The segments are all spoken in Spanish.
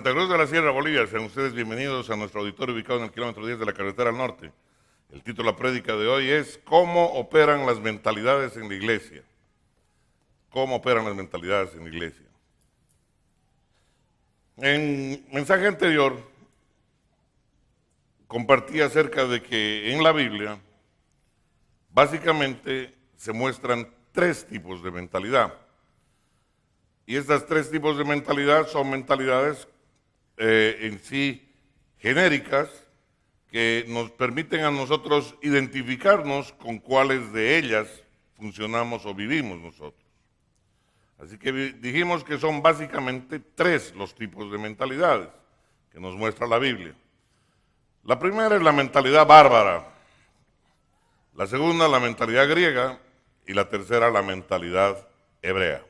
Santa Cruz de la Sierra, Bolivia. Sean ustedes bienvenidos a nuestro auditorio ubicado en el kilómetro 10 de la carretera al norte. El título de la prédica de hoy es ¿Cómo operan las mentalidades en la iglesia? ¿Cómo operan las mentalidades en la iglesia? En mensaje anterior compartí acerca de que en la Biblia básicamente se muestran tres tipos de mentalidad. Y estas tres tipos de mentalidad son mentalidades en sí genéricas que nos permiten a nosotros identificarnos con cuáles de ellas funcionamos o vivimos nosotros. Así que dijimos que son básicamente tres los tipos de mentalidades que nos muestra la Biblia. La primera es la mentalidad bárbara, la segunda la mentalidad griega y la tercera la mentalidad hebrea.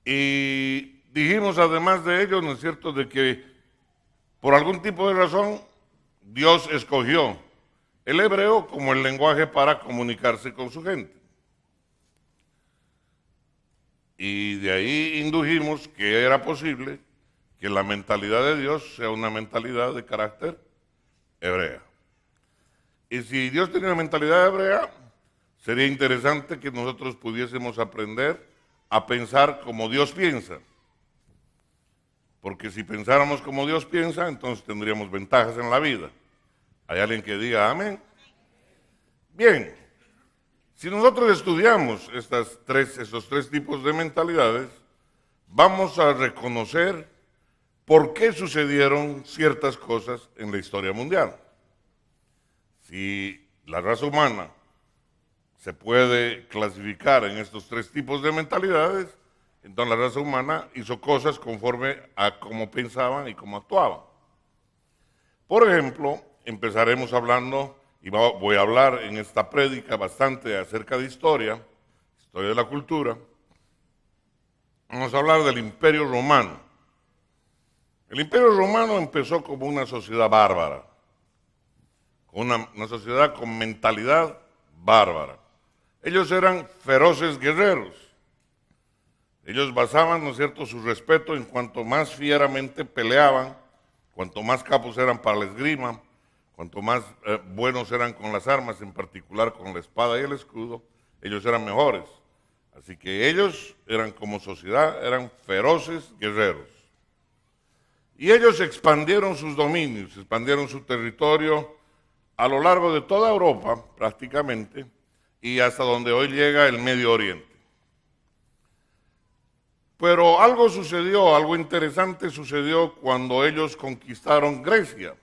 Y dijimos además de ello, ¿no es cierto?, de que por algún tipo de razón Dios escogió el hebreo como el lenguaje para comunicarse con su gente. Y de ahí indujimos que era posible que la mentalidad de Dios sea una mentalidad de carácter hebrea. Y si Dios tiene una mentalidad hebrea, sería interesante que nosotros pudiésemos aprender a pensar como Dios piensa. Porque si pensáramos como Dios piensa, entonces tendríamos ventajas en la vida. ¿Hay alguien que diga amén? Bien, si nosotros estudiamos esos tres tipos de mentalidades, vamos a reconocer por qué sucedieron ciertas cosas en la historia mundial. Si la raza humana se puede clasificar en estos tres tipos de mentalidades, entonces la raza humana hizo cosas conforme a cómo pensaban y cómo actuaban. Por ejemplo, empezaremos hablando, y voy a hablar en esta prédica bastante acerca de historia de la cultura. Vamos a hablar del Imperio Romano. El Imperio Romano empezó como una sociedad bárbara, una sociedad con mentalidad bárbara. Ellos eran feroces guerreros. Ellos basaban, ¿no es cierto?, su respeto en cuanto más fieramente peleaban, cuanto más capos eran para la esgrima, cuanto más buenos eran con las armas, en particular con la espada y el escudo, ellos eran mejores. Así que ellos eran como sociedad, eran feroces guerreros. Y ellos expandieron sus dominios, expandieron su territorio a lo largo de toda Europa, prácticamente, y hasta donde hoy llega el Medio Oriente. Pero algo sucedió, algo interesante sucedió cuando ellos conquistaron Grecia,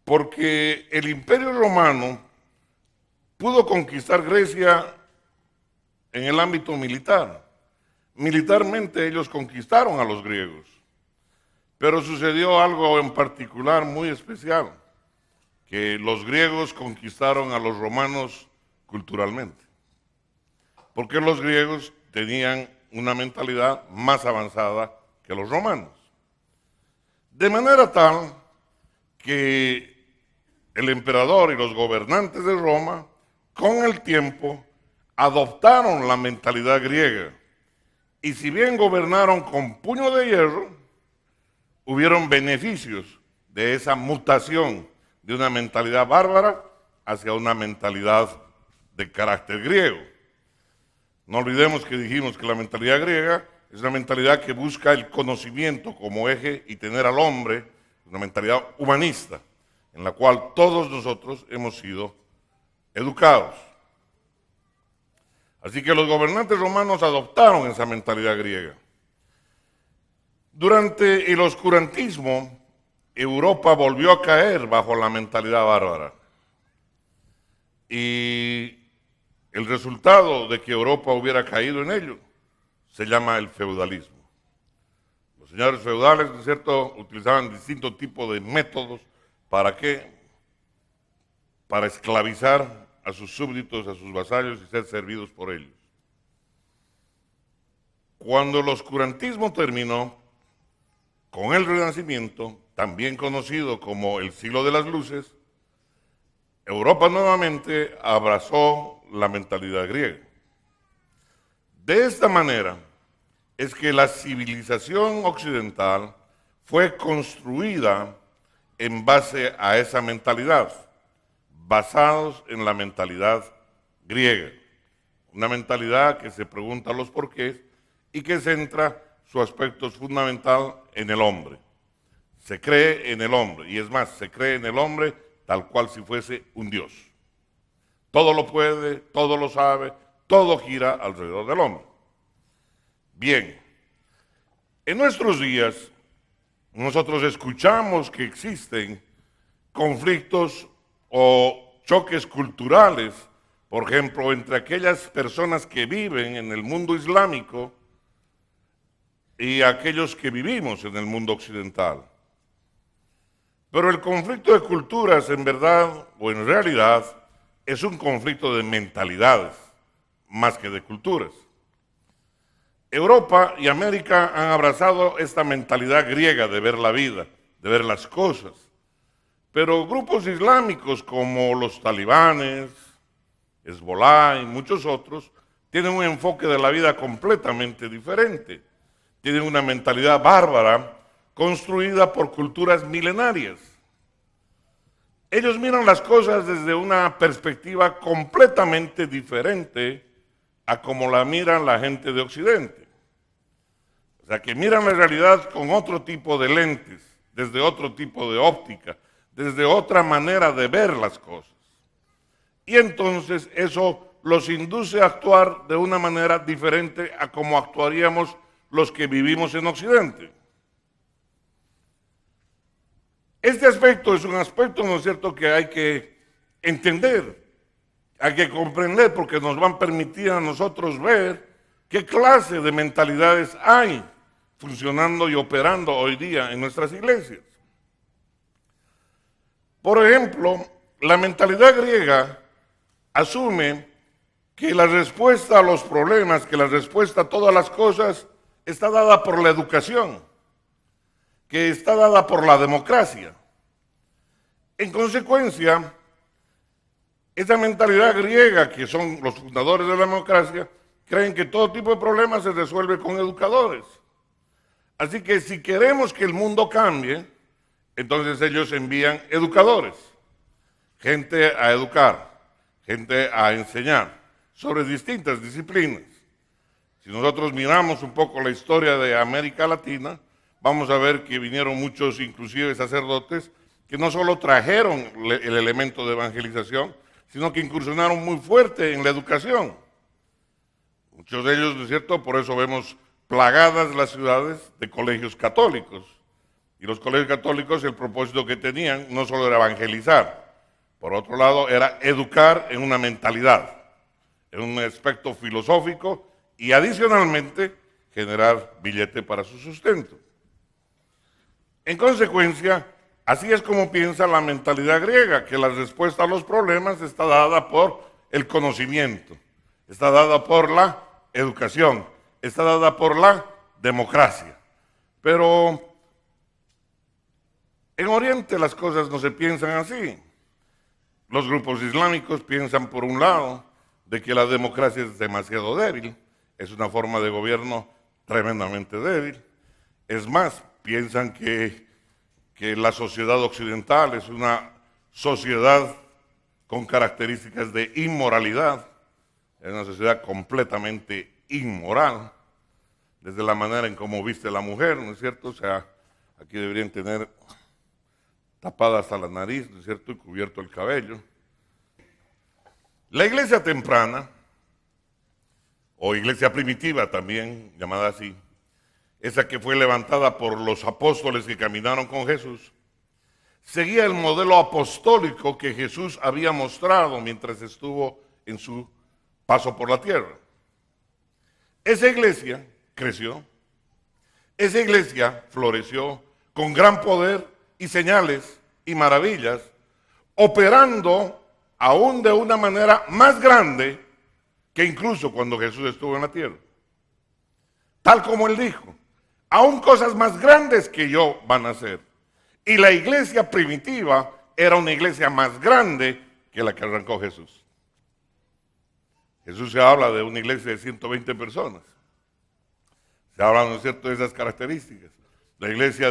porque el Imperio Romano pudo conquistar Grecia en el ámbito militar. Militarmente ellos conquistaron a los griegos, pero sucedió algo en particular muy especial, que los griegos conquistaron a los romanos culturalmente, porque los griegos tenían una mentalidad más avanzada que los romanos. De manera tal que el emperador y los gobernantes de Roma, con el tiempo, adoptaron la mentalidad griega. Y si bien gobernaron con puño de hierro, hubieron beneficios de esa mutación de una mentalidad bárbara hacia una mentalidad de carácter griego. No olvidemos que dijimos que la mentalidad griega es una mentalidad que busca el conocimiento como eje y tener al hombre, una mentalidad humanista, en la cual todos nosotros hemos sido educados. Así que los gobernantes romanos adoptaron esa mentalidad griega. Durante el oscurantismo, Europa volvió a caer bajo la mentalidad bárbara. Y el resultado de que Europa hubiera caído en ello se llama el feudalismo. Los señores feudales, ¿no es cierto?, utilizaban distintos tipos de métodos. ¿Para qué? Para esclavizar a sus súbditos, a sus vasallos y ser servidos por ellos. Cuando el oscurantismo terminó, con el Renacimiento, también conocido como el siglo de las luces, Europa nuevamente abrazó la mentalidad griega. De esta manera, es que la civilización occidental fue construida en base a esa mentalidad, basados en la mentalidad griega. Una mentalidad que se pregunta los porqués y que centra su aspecto fundamental en el hombre. Se cree en el hombre, y es más, se cree en el hombre tal cual si fuese un Dios. Todo lo puede, todo lo sabe, todo gira alrededor del hombre. Bien, en nuestros días nosotros escuchamos que existen conflictos o choques culturales, por ejemplo, entre aquellas personas que viven en el mundo islámico y aquellos que vivimos en el mundo occidental. Pero el conflicto de culturas, en verdad o en realidad, es un conflicto de mentalidades, más que de culturas. Europa y América han abrazado esta mentalidad griega de ver la vida, de ver las cosas. Pero grupos islámicos como los talibanes, Hezbollah y muchos otros, tienen un enfoque de la vida completamente diferente. Tienen una mentalidad bárbara construida por culturas milenarias. Ellos miran las cosas desde una perspectiva completamente diferente a como la miran la gente de Occidente. O sea, que miran la realidad con otro tipo de lentes, desde otro tipo de óptica, desde otra manera de ver las cosas. Y entonces eso los induce a actuar de una manera diferente a como actuaríamos los que vivimos en Occidente. Este aspecto es un aspecto, ¿no es cierto?, que hay que entender, hay que comprender, porque nos van a permitir a nosotros ver qué clase de mentalidades hay funcionando y operando hoy día en nuestras iglesias. Por ejemplo, la mentalidad griega asume que la respuesta a los problemas, que la respuesta a todas las cosas está dada por la educación, que está dada por la democracia. En consecuencia, esa mentalidad griega, que son los fundadores de la democracia, creen que todo tipo de problemas se resuelve con educadores. Así que si queremos que el mundo cambie, entonces ellos envían educadores, gente a educar, gente a enseñar sobre distintas disciplinas. Si nosotros miramos un poco la historia de América Latina, vamos a ver que vinieron muchos, inclusive sacerdotes, que no solo trajeron el elemento de evangelización, sino que incursionaron muy fuerte en la educación. Muchos de ellos, ¿no es cierto? Por eso vemos plagadas las ciudades de colegios católicos. Y los colegios católicos, el propósito que tenían no solo era evangelizar, por otro lado era educar en una mentalidad, en un aspecto filosófico y adicionalmente generar billete para su sustento. En consecuencia, así es como piensa la mentalidad griega, que la respuesta a los problemas está dada por el conocimiento, está dada por la educación, está dada por la democracia. Pero en Oriente las cosas no se piensan así. Los grupos islámicos piensan, por un lado, de que la democracia es demasiado débil, es una forma de gobierno tremendamente débil. Es más, piensan que la sociedad occidental es una sociedad con características de inmoralidad, es una sociedad completamente inmoral, desde la manera en cómo viste la mujer, ¿no es cierto? O sea, aquí deberían tener tapada hasta la nariz, ¿no es cierto?, y cubierto el cabello. La iglesia temprana, o iglesia primitiva también, llamada así, esa que fue levantada por los apóstoles que caminaron con Jesús, seguía el modelo apostólico que Jesús había mostrado mientras estuvo en su paso por la tierra. Esa iglesia creció, esa iglesia floreció con gran poder y señales y maravillas, operando aún de una manera más grande que incluso cuando Jesús estuvo en la tierra. Tal como él dijo, aún cosas más grandes que yo van a hacer. Y la iglesia primitiva era una iglesia más grande que la que arrancó Jesús. Jesús se habla de una iglesia de 120 personas. Se habla, ¿no es cierto?, de esas características. La iglesia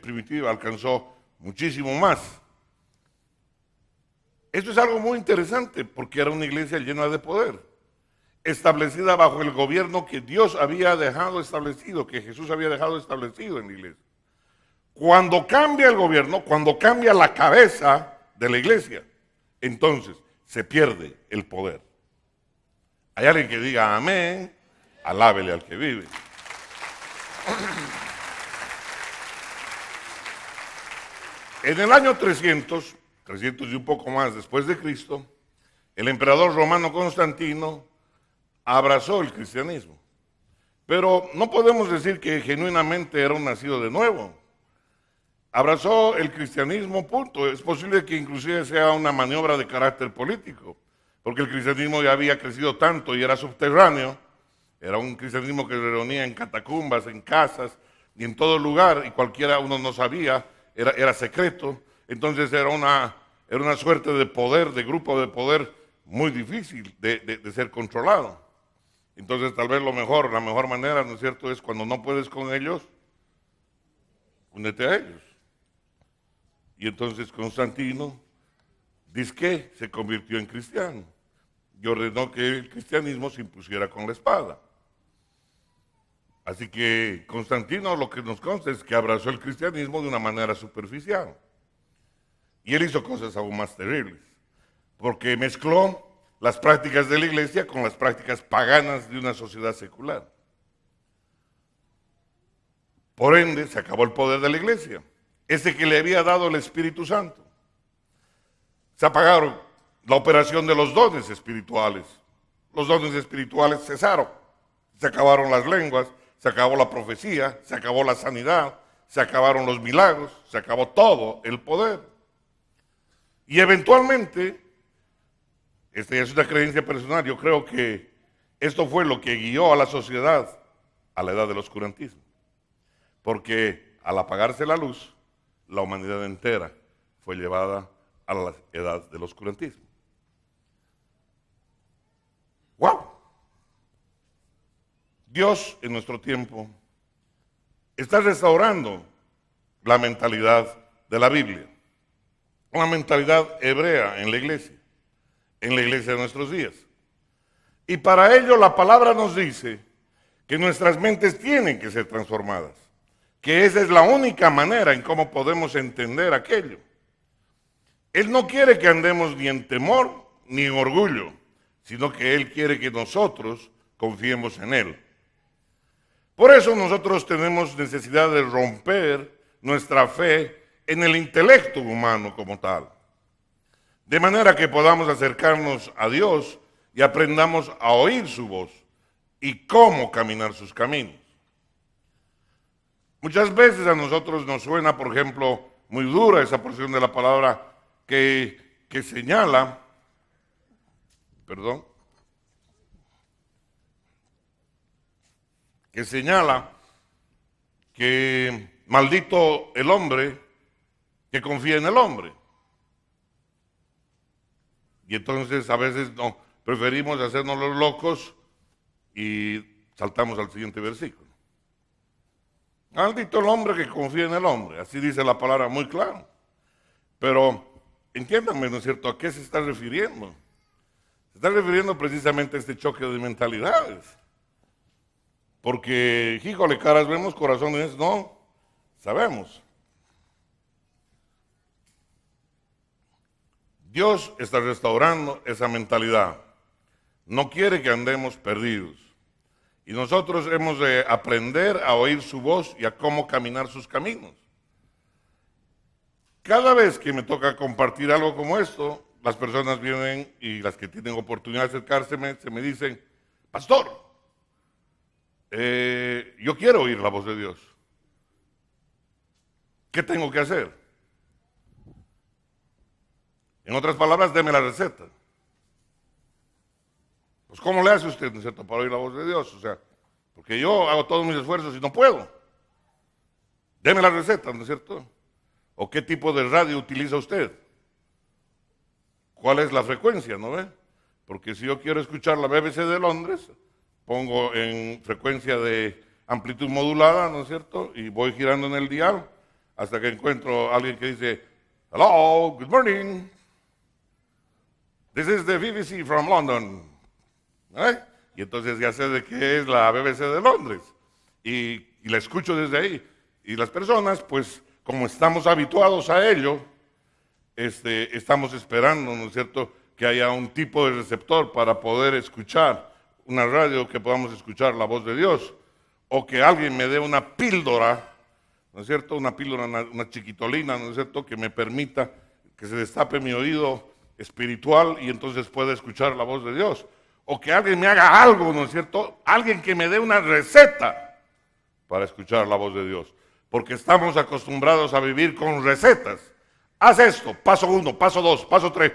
primitiva alcanzó muchísimo más. Esto es algo muy interesante porque era una iglesia llena de poder, establecida bajo el gobierno que Dios había dejado establecido, que Jesús había dejado establecido en la iglesia. Cuando cambia el gobierno, cuando cambia la cabeza de la iglesia, entonces se pierde el poder. Hay alguien que diga amén, alábele al que vive. En el año 300 y un poco más después de Cristo, el emperador romano Constantino abrazó el cristianismo. Pero no podemos decir que genuinamente era un nacido de nuevo. Abrazó el cristianismo, punto. Es posible que inclusive sea una maniobra de carácter político, porque el cristianismo ya había crecido tanto y era subterráneo. Era un cristianismo que se reunía en catacumbas, en casas y en todo lugar, y cualquiera uno no sabía, era secreto. Entonces era una suerte de poder, de grupo de poder muy difícil de ser controlado. Entonces tal vez la mejor manera, ¿no es cierto?, es cuando no puedes con ellos, únete a ellos. Y entonces Constantino dizque se convirtió en cristiano y ordenó que el cristianismo se impusiera con la espada. Así que Constantino, lo que nos consta es que abrazó el cristianismo de una manera superficial. Y él hizo cosas aún más terribles, porque mezcló las prácticas de la iglesia con las prácticas paganas de una sociedad secular. Por ende, se acabó el poder de la iglesia, ese que le había dado el Espíritu Santo. Se apagaron la operación de los dones espirituales. Los dones espirituales cesaron. Se acabaron las lenguas, se acabó la profecía, se acabó la sanidad, se acabaron los milagros, se acabó todo el poder. Y eventualmente, esta ya es una creencia personal, yo creo que esto fue lo que guió a la sociedad a la edad del oscurantismo. Porque al apagarse la luz, la humanidad entera fue llevada a la edad del oscurantismo. ¡Wow! Dios en nuestro tiempo está restaurando la mentalidad de la Biblia, una mentalidad hebrea en la iglesia de nuestros días. Y para ello la palabra nos dice que nuestras mentes tienen que ser transformadas, que esa es la única manera en cómo podemos entender aquello. Él no quiere que andemos ni en temor ni en orgullo, sino que Él quiere que nosotros confiemos en Él. Por eso nosotros tenemos necesidad de romper nuestra fe en el intelecto humano como tal, de manera que podamos acercarnos a Dios y aprendamos a oír su voz y cómo caminar sus caminos. Muchas veces a nosotros nos suena, por ejemplo, muy dura esa porción de la palabra que señala, que maldito el hombre que confía en el hombre. Y entonces a veces no, preferimos hacernos los locos y saltamos al siguiente versículo. Maldito el hombre que confía en el hombre, así dice la palabra muy claro. Pero entiéndanme, ¿no es cierto?, ¿a qué se está refiriendo? Se está refiriendo precisamente a este choque de mentalidades. Porque, híjole, caras vemos, corazones no sabemos. Dios está restaurando esa mentalidad. No quiere que andemos perdidos. Y nosotros hemos de aprender a oír su voz y a cómo caminar sus caminos. Cada vez que me toca compartir algo como esto, las personas vienen y las que tienen oportunidad de acercarse se me dicen, pastor, yo quiero oír la voz de Dios. ¿Qué tengo que hacer? En otras palabras, deme la receta. Pues ¿cómo le hace usted, no es cierto, para oír la voz de Dios? O sea, porque yo hago todos mis esfuerzos y no puedo. Deme la receta, ¿no es cierto? ¿O qué tipo de radio utiliza usted? ¿Cuál es la frecuencia, no ve? Porque si yo quiero escuchar la BBC de Londres, pongo en frecuencia de amplitud modulada, ¿no es cierto? Y voy girando en el dial hasta que encuentro a alguien que dice, hello, good morning. This is the BBC from London. ¿Eh? Y entonces ya sé de qué es la BBC de Londres. Y la escucho desde ahí. Y las personas, pues, como estamos habituados a ello, estamos esperando, ¿no es cierto?, que haya un tipo de receptor para poder escuchar una radio, que podamos escuchar la voz de Dios, o que alguien me dé una píldora, ¿no es cierto?, una píldora, una chiquitolina, ¿no es cierto?, que me permita que se destape mi oído espiritual y entonces pueda escuchar la voz de Dios. O que alguien me haga algo, ¿no es cierto?, alguien que me dé una receta para escuchar la voz de Dios. Porque estamos acostumbrados a vivir con recetas. Haz esto, paso 1, paso 2, paso 3.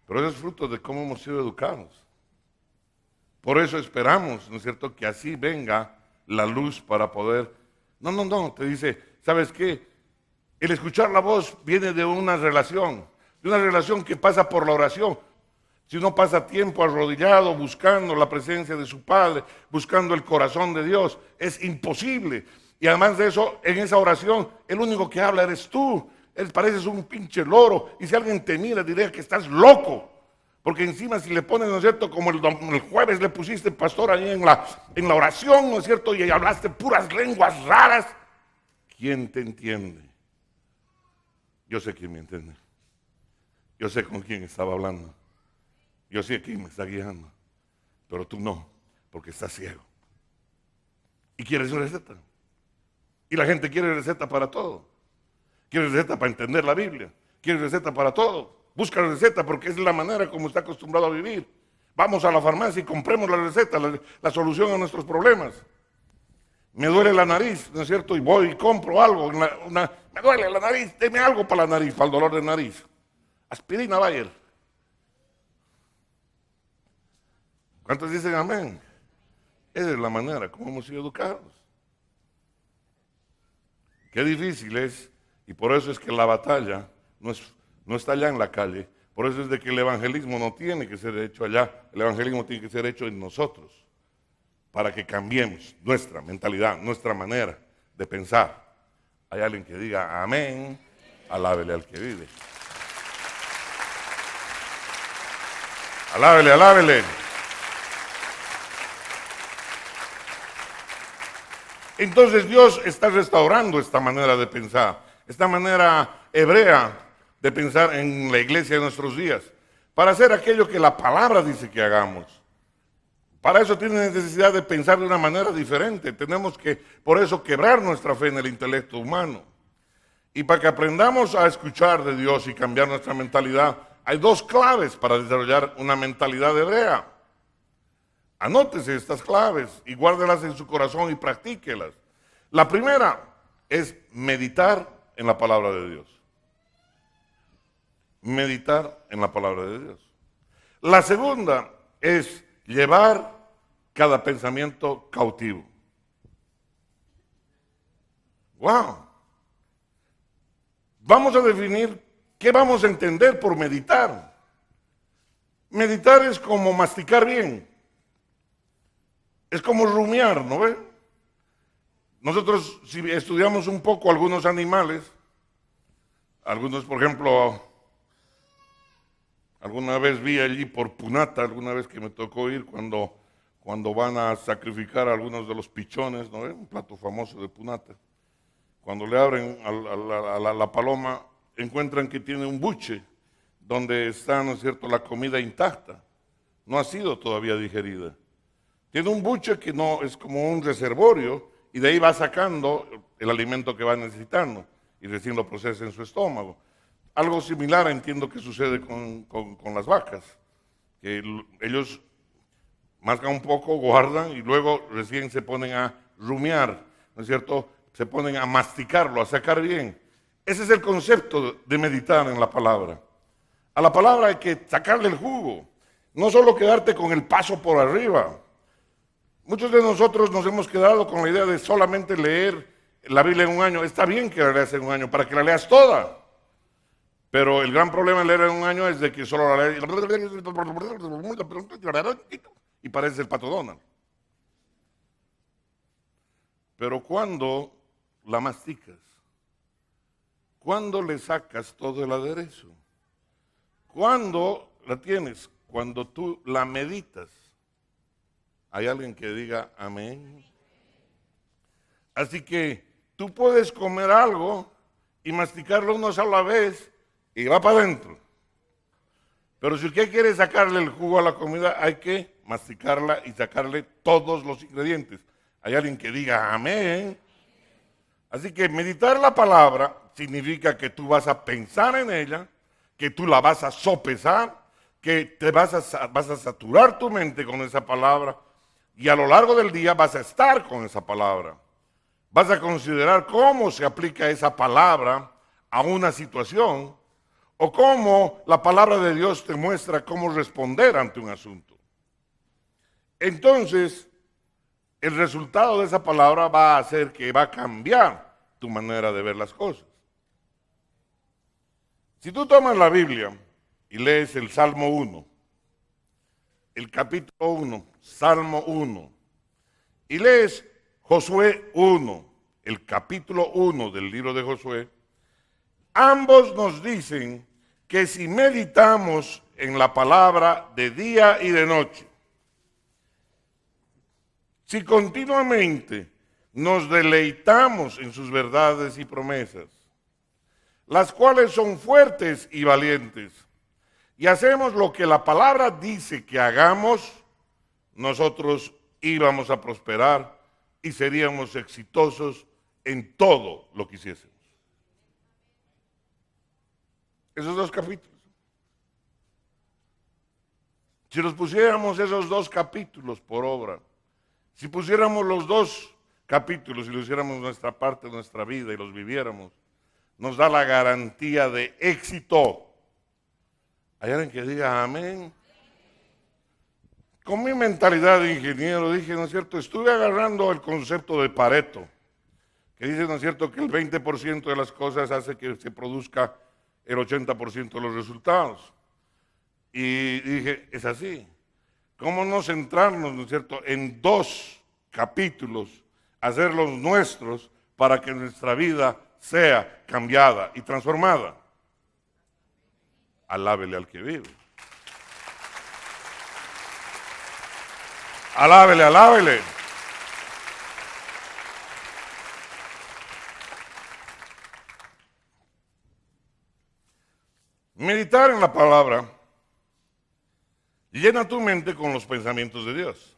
Pero eso es fruto de cómo hemos sido educados. Por eso esperamos, ¿no es cierto?, que así venga la luz para poder... No, te dice, ¿sabes qué? El escuchar la voz viene de una relación que pasa por la oración. Si uno pasa tiempo arrodillado, buscando la presencia de su Padre, buscando el corazón de Dios, es imposible. Y además de eso, en esa oración, el único que habla eres tú. Pareces un pinche loro. Y si alguien te mira, diría que estás loco. Porque encima si le pones, ¿no es cierto?, como el jueves le pusiste, pastor, ahí en la oración, ¿no es cierto?, y hablaste puras lenguas raras. ¿Quién te entiende? Yo sé quién me entiende. Yo sé con quién estaba hablando. Yo sé quién me está guiando. Pero tú no, porque estás ciego. Y quieres receta. Y la gente quiere receta para todo. Quiere receta para entender la Biblia. Quiere receta para todo. Busca receta porque es la manera como está acostumbrado a vivir. Vamos a la farmacia y compremos la receta, la solución a nuestros problemas. Me duele la nariz, ¿no es cierto? Y voy y compro algo. Me duele la nariz, deme algo para la nariz, para el dolor de nariz. Aspirina Bayer. ¿Cuántos dicen amén? Esa es la manera como hemos sido educados. Qué difícil es, y por eso es que la batalla no está allá en la calle. Por eso es de que el evangelismo no tiene que ser hecho allá, el evangelismo tiene que ser hecho en nosotros, para que cambiemos nuestra mentalidad, nuestra manera de pensar. Hay alguien que diga amén, alábele al que vive. Alábele, alábele. Entonces Dios está restaurando esta manera de pensar, esta manera hebrea de pensar en la iglesia de nuestros días, para hacer aquello que la palabra dice que hagamos. Para eso tiene necesidad de pensar de una manera diferente. Tenemos que, por eso, quebrar nuestra fe en el intelecto humano. Y para que aprendamos a escuchar de Dios y cambiar nuestra mentalidad, hay dos claves para desarrollar una mentalidad hebrea. Anótese estas claves y guárdelas en su corazón y practíquelas. La primera es meditar en la palabra de Dios. Meditar en la palabra de Dios. La segunda es llevar cada pensamiento cautivo. ¡Wow! Vamos a definir qué vamos a entender por meditar. Meditar es como masticar bien. Es como rumiar, ¿no ve? Nosotros, si estudiamos un poco algunos animales, algunos, por ejemplo, alguna vez vi allí por Punata, alguna vez que me tocó ir cuando van a sacrificar a algunos de los pichones, ¿no ve? Un plato famoso de Punata. Cuando le abren a la paloma, encuentran que tiene un buche donde está, ¿no es cierto?, la comida intacta. No ha sido todavía digerida. Tiene un buche que no es como un reservorio y de ahí va sacando el alimento que va necesitando y recién lo procesa en su estómago. Algo similar entiendo que sucede con las vacas, que ellos mascan un poco, guardan y luego recién se ponen a rumiar, ¿no es cierto? Se ponen a masticarlo, a sacar bien. Ese es el concepto de meditar en la palabra. A la palabra hay que sacarle el jugo, no solo quedarte con el paso por arriba. Muchos de nosotros nos hemos quedado con la idea de solamente leer la Biblia en un año. Está bien que la leas en un año, para que la leas toda. Pero el gran problema de leer en un año es de que solo la lees y parece el Pato Donald. pero cuando la masticas, cuando le sacas todo el aderezo, cuando la tienes, cuando tú la meditas. ¿Hay alguien que diga amén? Así que tú puedes comer algo y masticarlo una sola vez y va para adentro. Pero si usted quiere sacarle el jugo a la comida, hay que masticarla y sacarle todos los ingredientes. ¿Hay alguien que diga amén? Así que meditar la palabra significa que tú vas a pensar en ella, que tú la vas a sopesar, que te vas a saturar tu mente con esa palabra y a lo largo del día vas a estar con esa palabra. Vas a considerar cómo se aplica esa palabra a una situación o cómo la palabra de Dios te muestra cómo responder ante un asunto. Entonces, el resultado de esa palabra va a hacer que va a cambiar tu manera de ver las cosas. Si tú tomas la Biblia y lees el Salmo 1, el capítulo 1, Salmo 1, y lees Josué 1, el capítulo 1 del libro de Josué, ambos nos dicen que si meditamos en la palabra de día y de noche, si continuamente nos deleitamos en sus verdades y promesas, las cuales son fuertes y valientes, y hacemos lo que la palabra dice que hagamos, nosotros íbamos a prosperar y seríamos exitosos en todo lo que hiciésemos. Esos dos capítulos. Si nos pusiéramos esos dos capítulos por obra, si pusiéramos los dos capítulos y lo hiciéramos nuestra parte de nuestra vida y los viviéramos, nos da la garantía de éxito. ¿Hay alguien que diga amén? Con mi mentalidad de ingeniero dije, ¿no es cierto? Estuve agarrando el concepto de Pareto, que dice, ¿no es cierto?, que el 20% de las cosas hace que se produzca el 80% de los resultados. Y dije, es así. ¿Cómo no centrarnos, ¿no es cierto?, en dos capítulos, hacerlos nuestros para que nuestra vida sea cambiada y transformada? Alábele al que vive. Alábele, alábele. Meditar en la palabra llena tu mente con los pensamientos de Dios.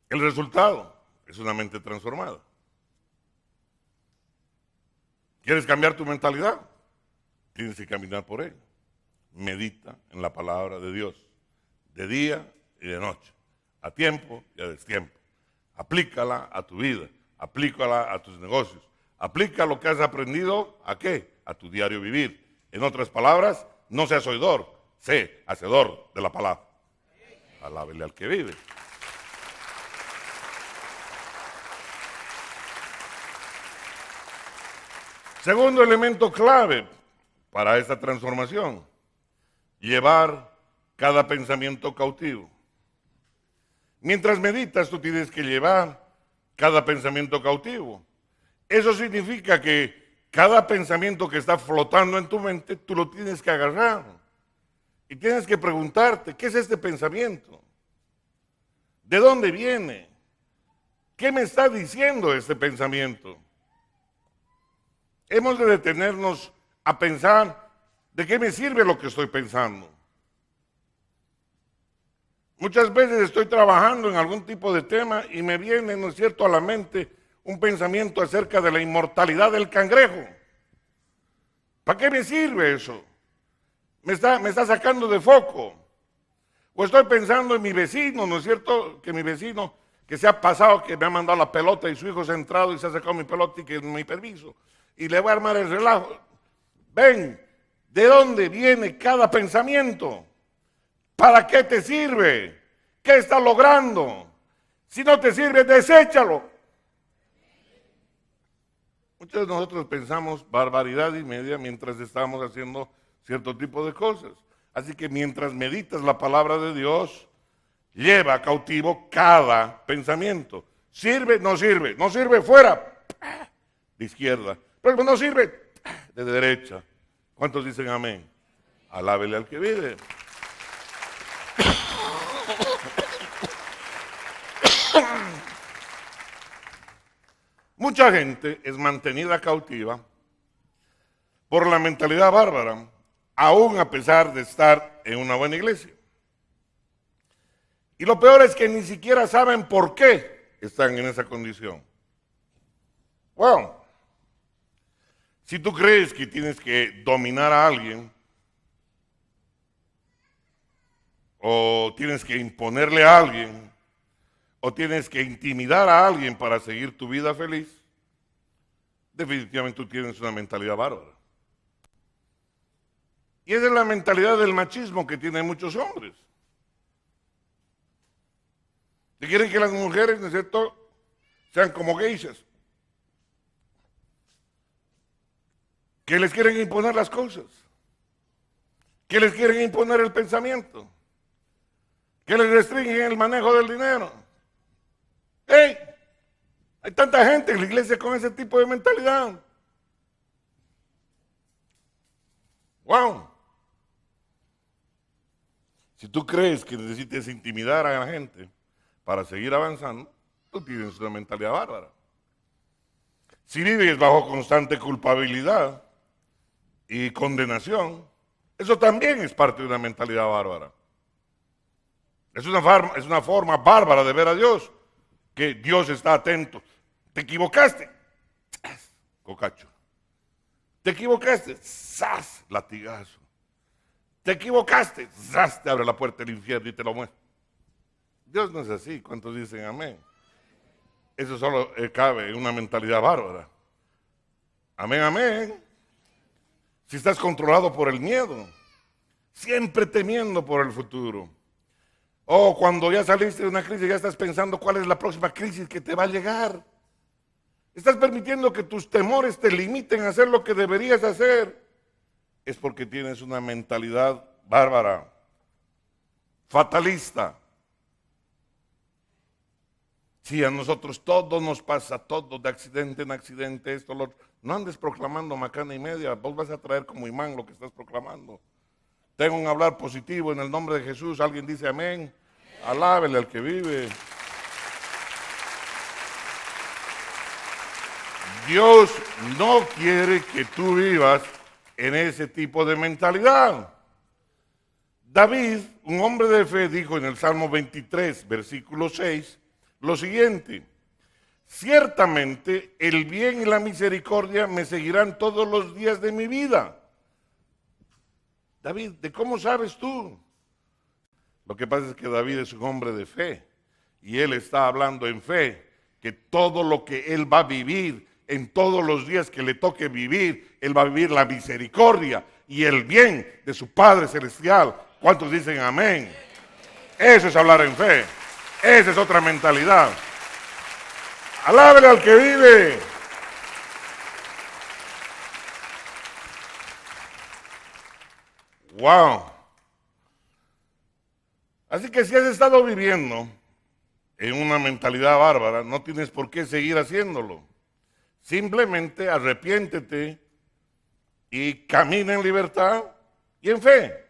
El resultado es una mente transformada. ¿Quieres cambiar tu mentalidad? Tienes que caminar por ella. Medita en la palabra de Dios, de día y de noche, a tiempo y a destiempo. Aplícala a tu vida, aplícala a tus negocios, aplica lo que has aprendido, ¿a qué? A tu diario vivir. En otras palabras, no seas oidor, sé hacedor de la palabra. Alábele al que vive. Segundo elemento clave para esta transformación, llevar cada pensamiento cautivo. Mientras meditas, tú tienes que llevar cada pensamiento cautivo. Eso significa que cada pensamiento que está flotando en tu mente, tú lo tienes que agarrar. Y tienes que preguntarte, ¿qué es este pensamiento? ¿De dónde viene? ¿Qué me está diciendo este pensamiento? Hemos de detenernos a pensar, ¿de qué me sirve lo que estoy pensando? Muchas veces estoy trabajando en algún tipo de tema y me viene, ¿no es cierto?, a la mente un pensamiento acerca de la inmortalidad del cangrejo. ¿Para qué me sirve eso? Me está sacando de foco. O estoy pensando en mi vecino, ¿no es cierto?, que mi vecino que se ha pasado, que me ha mandado la pelota y su hijo se ha entrado y se ha sacado mi pelota y que no mi permiso. Y le voy a armar el relajo. Ven, ¿de dónde viene cada pensamiento? ¿Para qué te sirve? ¿Qué está logrando? Si no te sirve, deséchalo. Muchos de nosotros pensamos barbaridad y media mientras estamos haciendo cierto tipo de cosas. Así que mientras meditas la palabra de Dios, lleva cautivo cada pensamiento. Sirve, no sirve, no sirve, fuera, de izquierda. Pero no sirve, de derecha. ¿Cuántos dicen amén? Alábele al que vive. Mucha gente es mantenida cautiva por la mentalidad bárbara, aún a pesar de estar en una buena iglesia. Y lo peor es que ni siquiera saben por qué están en esa condición. Bueno, si tú crees que tienes que dominar a alguien, o tienes que imponerle a alguien, o tienes que intimidar a alguien para seguir tu vida feliz, definitivamente tú tienes una mentalidad bárbara. Y esa es la mentalidad del machismo que tienen muchos hombres. Que quieren que las mujeres, ¿no es cierto?, sean como geishas. Que les quieren imponer las cosas. Que les quieren imponer el pensamiento. Que les restringen el manejo del dinero. ¡Ey! Hay tanta gente en la iglesia con ese tipo de mentalidad. ¡Wow! Si tú crees que necesites intimidar a la gente para seguir avanzando, tú tienes una mentalidad bárbara. Si vives bajo constante culpabilidad y condenación, eso también es parte de una mentalidad bárbara. Es una forma bárbara de ver a Dios, que Dios está atento. ¿Te equivocaste? Cocacho. ¿Te equivocaste? ¡Zas! Latigazo. ¿Te equivocaste? ¡Zas! Te abre la puerta del infierno y te lo muestra. Dios no es así. ¿Cuántos dicen amén? Eso solo cabe en una mentalidad bárbara. Amén, amén. Si estás controlado por el miedo, siempre temiendo por el futuro. O cuando ya saliste de una crisis, ya estás pensando cuál es la próxima crisis que te va a llegar. Estás permitiendo que tus temores te limiten a hacer lo que deberías hacer. Es porque tienes una mentalidad bárbara, fatalista. Sí, a nosotros todo nos pasa, todo de accidente en accidente, esto, lo otro. No andes proclamando macana y media, vos vas a traer como imán lo que estás proclamando. Tengo un hablar positivo en el nombre de Jesús. ¿Alguien dice amén? Alábele al que vive. Dios no quiere que tú vivas en ese tipo de mentalidad. David, un hombre de fe, dijo en el Salmo 23, versículo 6, lo siguiente: ciertamente el bien y la misericordia me seguirán todos los días de mi vida. David, ¿de cómo sabes tú? Lo que pasa es que David es un hombre de fe y él está hablando en fe, que todo lo que él va a vivir, en todos los días que le toque vivir, él va a vivir la misericordia y el bien de su Padre Celestial. ¿Cuántos dicen amén? Eso es hablar en fe. Esa es otra mentalidad. Alábele al que vive. Wow. Así que si has estado viviendo en una mentalidad bárbara, no tienes por qué seguir haciéndolo. Simplemente arrepiéntete y camina en libertad y en fe.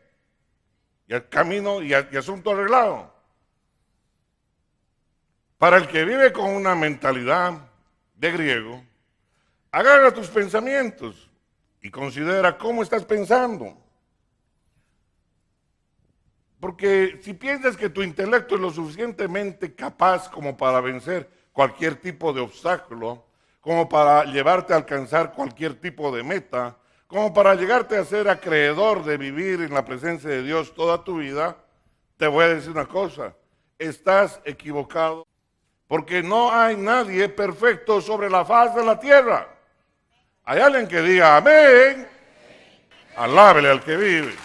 Y al camino y asunto arreglado. Para el que vive con una mentalidad de griego, agarra tus pensamientos y considera cómo estás pensando. Porque si piensas que tu intelecto es lo suficientemente capaz como para vencer cualquier tipo de obstáculo, como para llevarte a alcanzar cualquier tipo de meta, como para llegarte a ser acreedor de vivir en la presencia de Dios toda tu vida, te voy a decir una cosa: estás equivocado. Porque no hay nadie perfecto sobre la faz de la tierra. Hay alguien que diga amén. Alábele al que vive.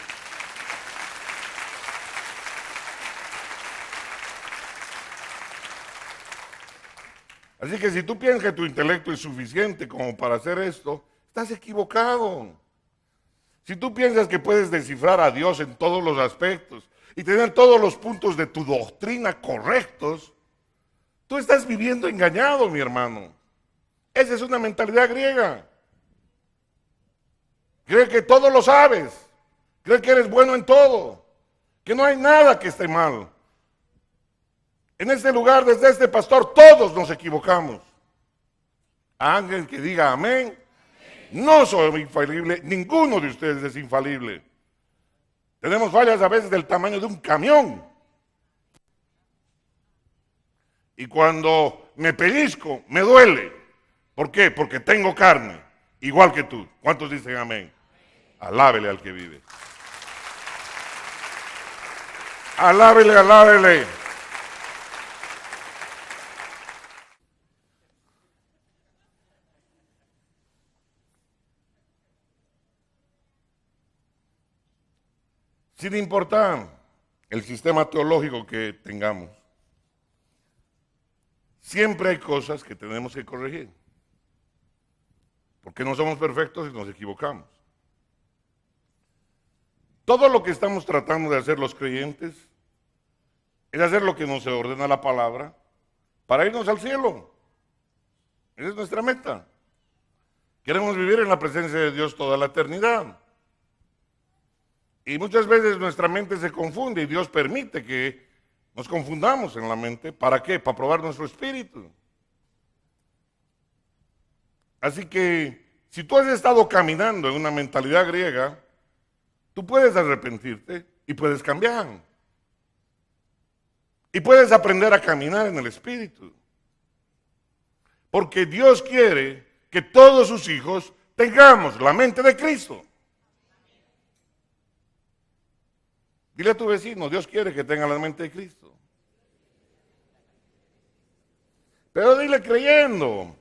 Así que si tú piensas que tu intelecto es suficiente como para hacer esto, estás equivocado. Si tú piensas que puedes descifrar a Dios en todos los aspectos y tener todos los puntos de tu doctrina correctos, tú Tú estás viviendo engañado, mi hermano. Esa es una mentalidad griega. Cree que todo lo sabes. Cree que eres bueno en todo. Que no hay nada que esté mal. En este lugar, desde este pastor, todos nos equivocamos. A alguien que diga amén. No soy infalible. Ninguno de ustedes es infalible. Tenemos fallas a veces del tamaño de un camión. Y cuando me pellizco, me duele. ¿Por qué? Porque tengo carne, igual que tú. ¿Cuántos dicen amén? Alábele al que vive. Alábele, alábele. Sin importar el sistema teológico que tengamos, siempre hay cosas que tenemos que corregir. Porque no somos perfectos y nos equivocamos. Todo lo que estamos tratando de hacer los creyentes es hacer lo que nos ordena la palabra para irnos al cielo. Esa es nuestra meta. Queremos vivir en la presencia de Dios toda la eternidad. Y muchas veces nuestra mente se confunde y Dios permite que nos confundamos en la mente. ¿Para qué? Para probar nuestro espíritu. Así que, si tú has estado caminando en una mentalidad griega, tú puedes arrepentirte y puedes cambiar. Y puedes aprender a caminar en el espíritu. Porque Dios quiere que todos sus hijos tengamos la mente de Cristo. Dile a tu vecino, Dios quiere que tenga la mente de Cristo. Pero dile creyendo.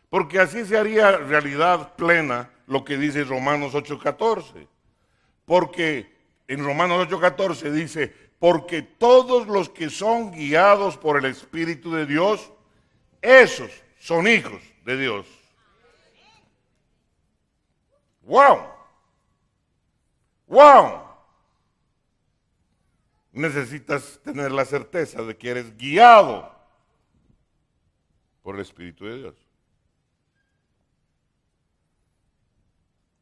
Porque así se haría realidad plena lo que dice Romanos 8:14. Porque en Romanos 8:14 dice, porque todos los que son guiados por el Espíritu de Dios, esos son hijos de Dios. ¡Wow! ¡Wow! Necesitas tener la certeza de que eres guiado por el Espíritu de Dios.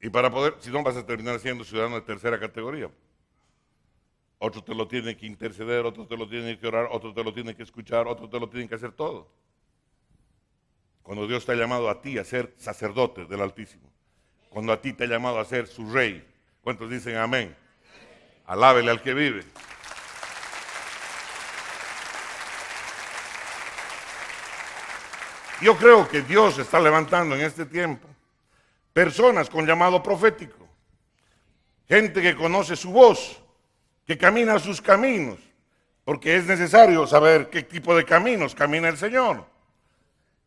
Y para poder, si no vas a terminar siendo ciudadano de tercera categoría. Otro te lo tiene que interceder, otro te lo tiene que orar, otro te lo tiene que escuchar, otro te lo tiene que hacer todo. Cuando Dios te ha llamado a ti a ser sacerdote del Altísimo. Cuando a ti te ha llamado a ser su rey. ¿Cuántos dicen amén? Alábele al que vive. Yo creo que Dios está levantando en este tiempo personas con llamado profético. Gente que conoce su voz, que camina sus caminos. Porque es necesario saber qué tipo de caminos camina el Señor.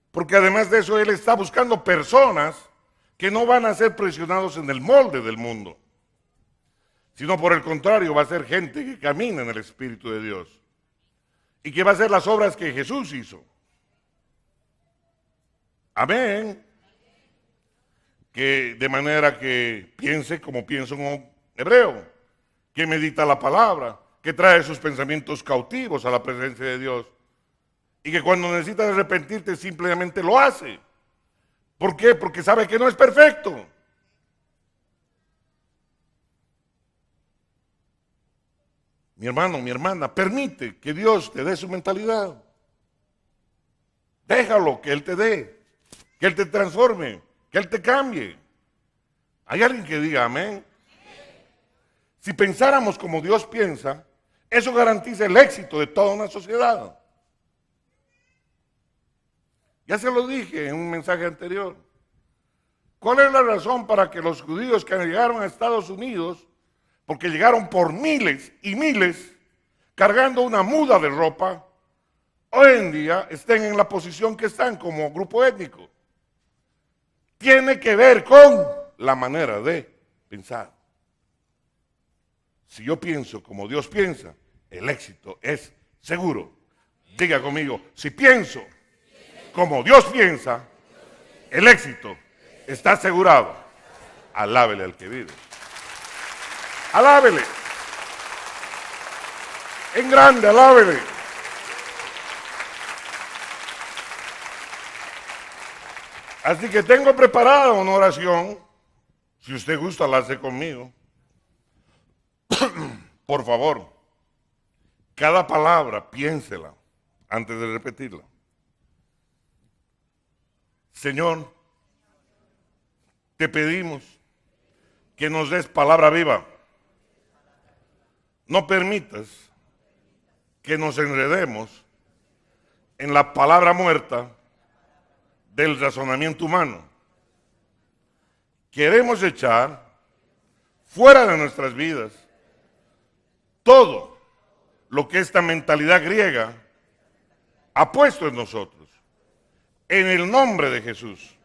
Porque además de eso, Él está buscando personas que no van a ser presionados en el molde del mundo, sino por el contrario, va a ser gente que camina en el Espíritu de Dios y que va a hacer las obras que Jesús hizo. Amén. Que de manera que piense como piensa un hebreo, que medita la palabra, que trae sus pensamientos cautivos a la presencia de Dios y que cuando necesitas arrepentirte simplemente lo hace. ¿Por qué? Porque sabe que no es perfecto. Mi hermano, mi hermana, permite que Dios te dé su mentalidad. Déjalo que Él te dé, que Él te transforme, que Él te cambie. ¿Hay alguien que diga amén? Si pensáramos como Dios piensa, eso garantiza el éxito de toda una sociedad. Ya se lo dije en un mensaje anterior. ¿Cuál es la razón para que los judíos que llegaron a Estados Unidos, porque llegaron por miles y miles, cargando una muda de ropa, hoy en día estén en la posición que están como grupo étnico? Tiene que ver con la manera de pensar. Si yo pienso como Dios piensa, el éxito es seguro. Diga conmigo, si pienso como Dios piensa, el éxito está asegurado. Alábele al que vive. Alábele. En grande, alábele. Así que tengo preparada una oración. Si usted gusta, la hace conmigo. Por favor, cada palabra piénsela antes de repetirla. Señor, te pedimos que nos des palabra viva. No permitas que nos enredemos en la palabra muerta del razonamiento humano. Queremos echar fuera de nuestras vidas todo lo que esta mentalidad griega ha puesto en nosotros. En el nombre de Jesús.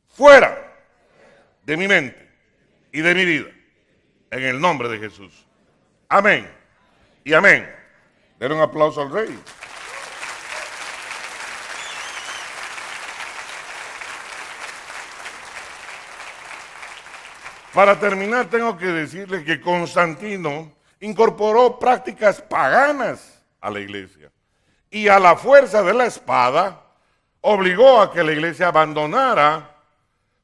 Fuera de mi mente y de mi vida. En el nombre de Jesús. Amén. Y amén. Den un aplauso al Rey. Para terminar, tengo que decirles que Constantino incorporó prácticas paganas a la iglesia y a la fuerza de la espada obligó a que la iglesia abandonara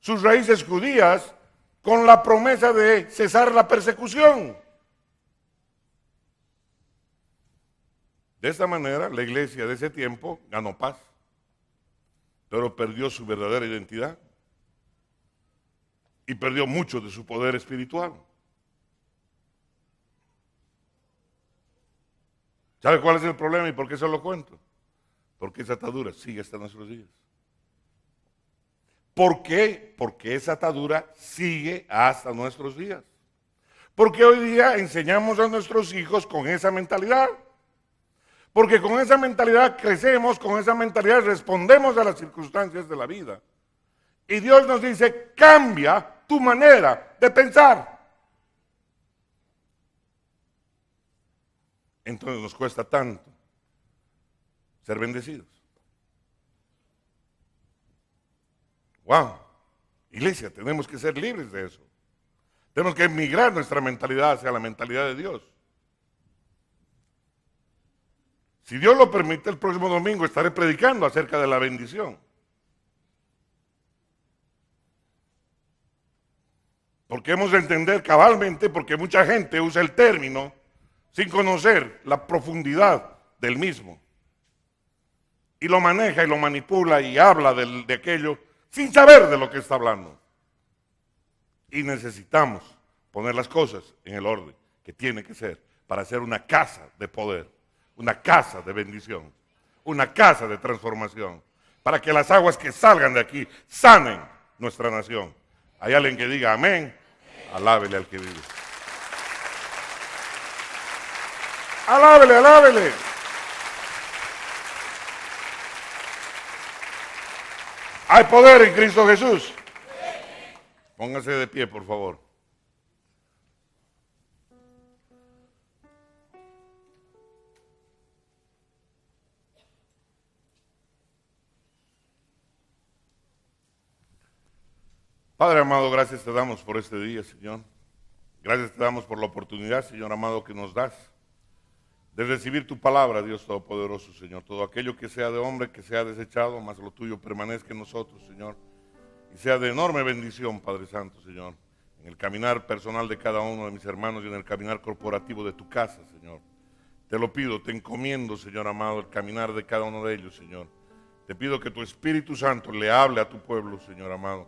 sus raíces judías con la promesa de cesar la persecución. De esta manera, la iglesia de ese tiempo ganó paz, pero perdió su verdadera identidad y perdió mucho de su poder espiritual. ¿Sabe cuál es el problema y por qué se lo cuento? Porque esa atadura sigue hasta nuestros días. ¿Por qué? Porque esa atadura sigue hasta nuestros días. Porque hoy día enseñamos a nuestros hijos con esa mentalidad. Porque con esa mentalidad crecemos, con esa mentalidad respondemos a las circunstancias de la vida. Y Dios nos dice, cambia tu manera de pensar. Entonces nos cuesta tanto ser bendecidos. Wow, iglesia, tenemos que ser libres de eso. Tenemos que emigrar nuestra mentalidad hacia la mentalidad de Dios. Si Dios lo permite, el próximo domingo estaré predicando acerca de la bendición. Porque hemos de entender cabalmente, porque mucha gente usa el término sin conocer la profundidad del mismo. Y lo maneja y lo manipula y habla de aquello sin saber de lo que está hablando. Y necesitamos poner las cosas en el orden que tiene que ser para hacer una casa de poder, una casa de bendición, una casa de transformación, para que las aguas que salgan de aquí sanen nuestra nación. Hay alguien que diga amén, alábele al que vive. Alábele, alábele. ¿Hay poder en Cristo Jesús? Póngase de pie, por favor. Padre amado, gracias te damos por este día, Señor. Gracias te damos por la oportunidad, Señor amado, que nos das de recibir tu palabra, Dios Todopoderoso, Señor. Todo aquello que sea de hombre, que sea desechado, más lo tuyo permanezca en nosotros, Señor. Y sea de enorme bendición, Padre Santo, Señor, en el caminar personal de cada uno de mis hermanos y en el caminar corporativo de tu casa, Señor. Te lo pido, te encomiendo, Señor amado, el caminar de cada uno de ellos, Señor. Te pido que tu Espíritu Santo le hable a tu pueblo, Señor amado.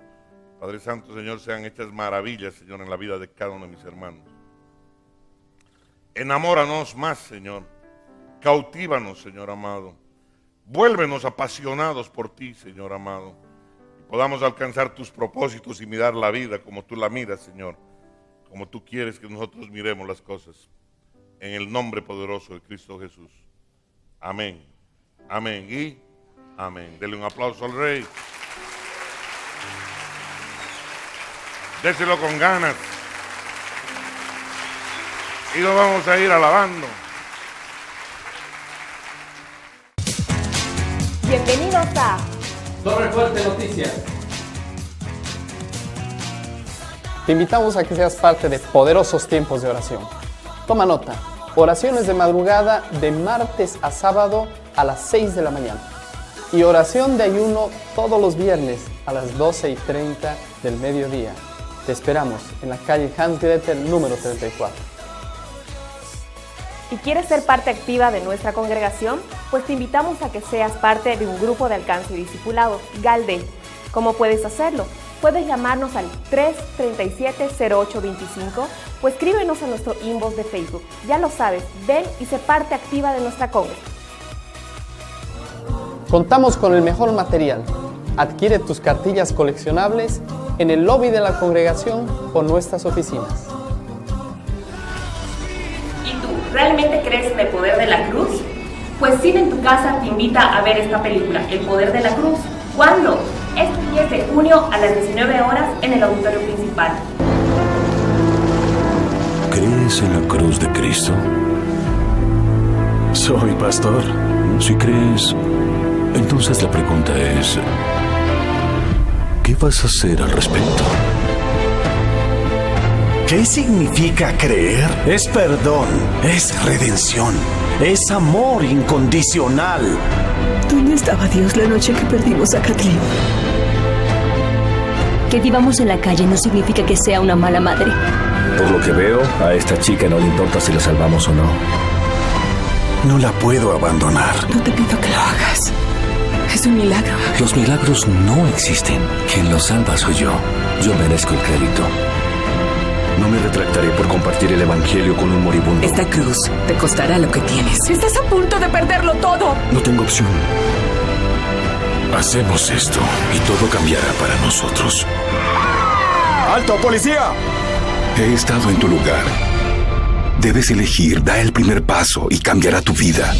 Padre Santo, Señor, sean hechas maravillas, Señor, en la vida de cada uno de mis hermanos. Enamóranos más, Señor. Cautívanos, Señor amado. Vuélvenos apasionados por ti, Señor amado. Y podamos alcanzar tus propósitos y mirar la vida como tú la miras, Señor. Como tú quieres que nosotros miremos las cosas. En el nombre poderoso de Cristo Jesús. Amén. Amén y amén. Dele un aplauso al Rey. Déselo con ganas. Y lo vamos a ir alabando. Bienvenidos a Torre Fuerte Noticias. Te invitamos a que seas parte de poderosos tiempos de oración. Toma nota. Oraciones de madrugada de martes a sábado a las 6 de la mañana. Y oración de ayuno todos los viernes a las 12:30 del mediodía. Te esperamos en la calle Hans Gretel número 34. ¿Y quieres ser parte activa de nuestra congregación? Pues te invitamos a que seas parte de un grupo de alcance y discipulado, GALDE. ¿Cómo puedes hacerlo? Puedes llamarnos al 337-0825 o escríbenos a nuestro inbox de Facebook. Ya lo sabes, ven y sé parte activa de nuestra congregación. Contamos con el mejor material. Adquiere tus cartillas coleccionables en el lobby de la congregación o nuestras oficinas. ¿Y tú, realmente crees en el poder de la cruz? Pues Cine en tu Casa te invita a ver esta película, El Poder de la Cruz. ¿Cuándo? Este 10 de junio a las 19 horas en el auditorio principal. ¿Crees en la cruz de Cristo? Soy pastor. Si crees, entonces la pregunta es, ¿qué vas a hacer al respecto? ¿Qué significa creer? Es perdón, es redención, es amor incondicional. ¿Dónde estaba Dios la noche que perdimos a Kathleen? Que vivamos en la calle no significa que sea una mala madre. Por lo que veo, a esta chica no le importa si la salvamos o no. No la puedo abandonar. No te pido que lo hagas. Es un milagro. Los milagros no existen. Quien los salva soy yo. Yo merezco el crédito. No me retractaré por compartir el evangelio con un moribundo. Esta cruz te costará lo que tienes. Estás a punto de perderlo todo. No tengo opción. Hacemos esto y todo cambiará para nosotros. ¡Alto, policía! He estado en tu lugar. Debes elegir, da el primer paso y cambiará tu vida.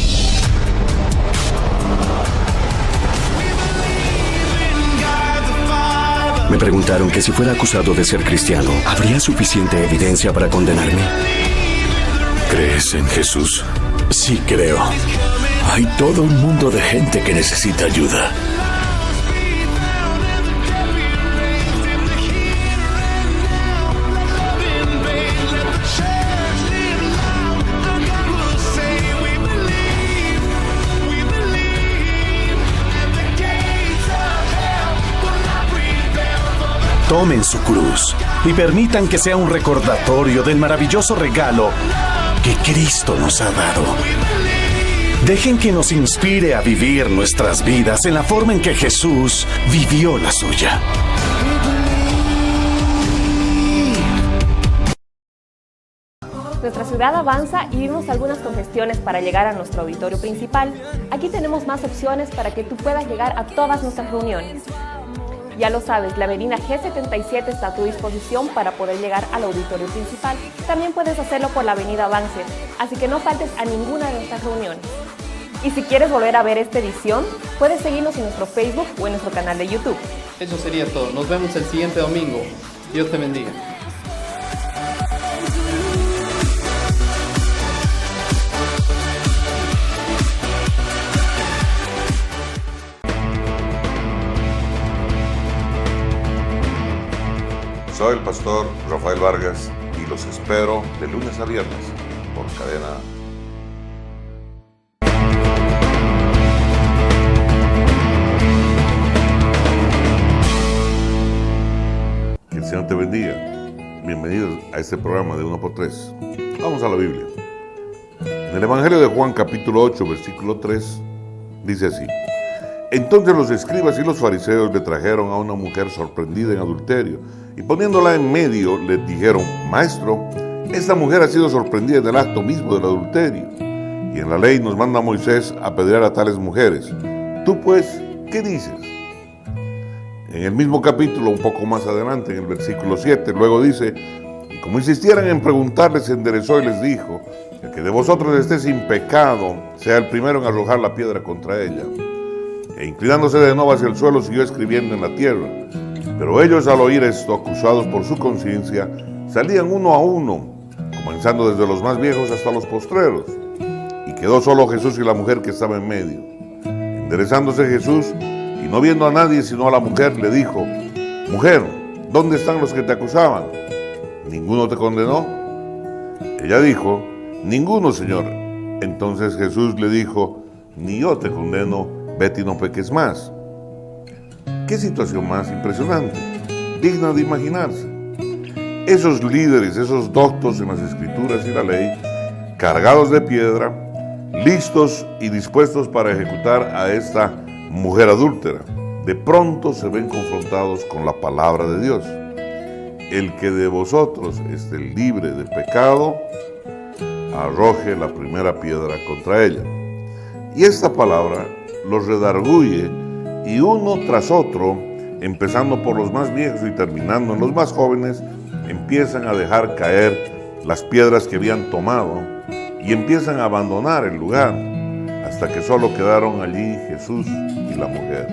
Me preguntaron que si fuera acusado de ser cristiano, ¿habría suficiente evidencia para condenarme? ¿Crees en Jesús? Sí, creo. Hay todo un mundo de gente que necesita ayuda. Tomen su cruz y permitan que sea un recordatorio del maravilloso regalo que Cristo nos ha dado. Dejen que nos inspire a vivir nuestras vidas en la forma en que Jesús vivió la suya. Nuestra ciudad avanza y vimos algunas congestiones para llegar a nuestro auditorio principal. Aquí tenemos más opciones para que tú puedas llegar a todas nuestras reuniones. Ya lo sabes, la avenida G77 está a tu disposición para poder llegar al auditorio principal. También puedes hacerlo por la avenida Avance, así que no faltes a ninguna de nuestras reuniones. Y si quieres volver a ver esta edición, puedes seguirnos en nuestro Facebook o en nuestro canal de YouTube. Eso sería todo. Nos vemos el siguiente domingo. Dios te bendiga. Soy el pastor Rafael Vargas y los espero de lunes a viernes por Cadena. Que el Señor te bendiga. Bienvenidos a este programa de 1x3. Vamos a la Biblia. En el Evangelio de Juan capítulo 8 versículo 3 dice así: Entonces los escribas y los fariseos le trajeron a una mujer sorprendida en adulterio y poniéndola en medio les dijeron: Maestro, esta mujer ha sido sorprendida en el acto mismo del adulterio y en la ley nos manda Moisés a apedrear a tales mujeres. Tú pues, ¿qué dices? En el mismo capítulo, un poco más adelante, en el versículo 7, luego dice: Y como insistieran en preguntarles, se enderezó y les dijo: El que de vosotros esté sin pecado, sea el primero en arrojar la piedra contra ella. E inclinándose de nuevo hacia el suelo, siguió escribiendo en la tierra. Pero ellos, al oír esto, acusados por su conciencia, salían uno a uno, comenzando desde los más viejos hasta los postreros. Y quedó solo Jesús y la mujer que estaba en medio. Enderezándose Jesús, y no viendo a nadie sino a la mujer, le dijo: Mujer, ¿dónde están los que te acusaban? ¿Ninguno te condenó? Ella dijo: Ninguno, Señor. Entonces Jesús le dijo, ni yo te condeno, vete y no peques más. Qué situación más impresionante, digna de imaginarse. Esos líderes, esos doctos en las Escrituras y la ley, cargados de piedra, listos y dispuestos para ejecutar a esta mujer adúltera, de pronto se ven confrontados con la palabra de Dios. El que de vosotros esté libre de pecado, arroje la primera piedra contra ella. Y esta palabra los redarguye, y uno tras otro, empezando por los más viejos y terminando en los más jóvenes, empiezan a dejar caer las piedras que habían tomado y empiezan a abandonar el lugar, hasta que solo quedaron allí Jesús y la mujer.